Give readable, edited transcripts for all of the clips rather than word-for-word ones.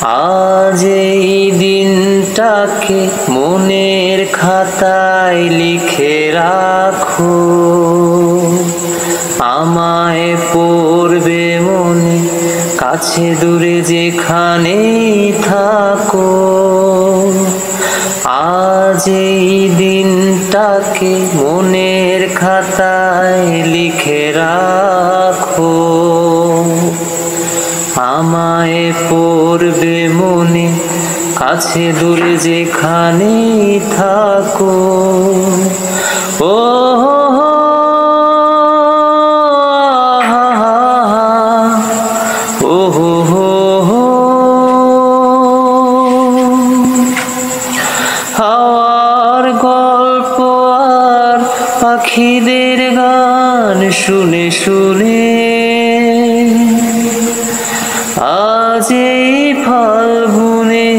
আজ এই দিনটাকে মনের খাতায় লিখে রাখো, আমায় পড়বে মনে কাছে দূরে যেখানেই থাকো। আজ এই দিনটাকে মনের খাতায় লিখে রাখো, আমায় পড়বে মনে কাছে দূরে যেখানেই থাকো। ও হাওয়ার গল্প আর পাখিদের গান শুনে শুনে আজ এই ফাল্গুনে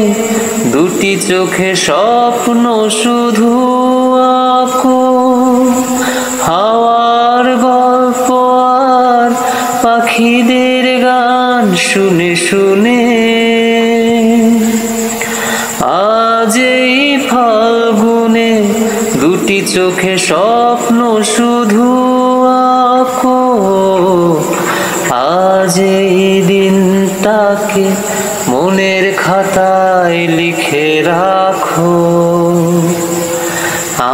দুটি চোখে স্বপ্ন শুধু আঁকো। হাওয়ার গল্প আর পাখিদের গান শুনে শুনে আজ এই ফাল্গুনে দুটি চোখে স্বপ্ন শুধু আঁকো। আজ এই দিনটাকে মনের খাতায় লিখে রাখো,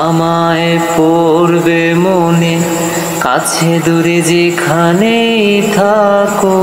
আমায় পড়বে মনে কাছে দূরে যেখানেই থাকো।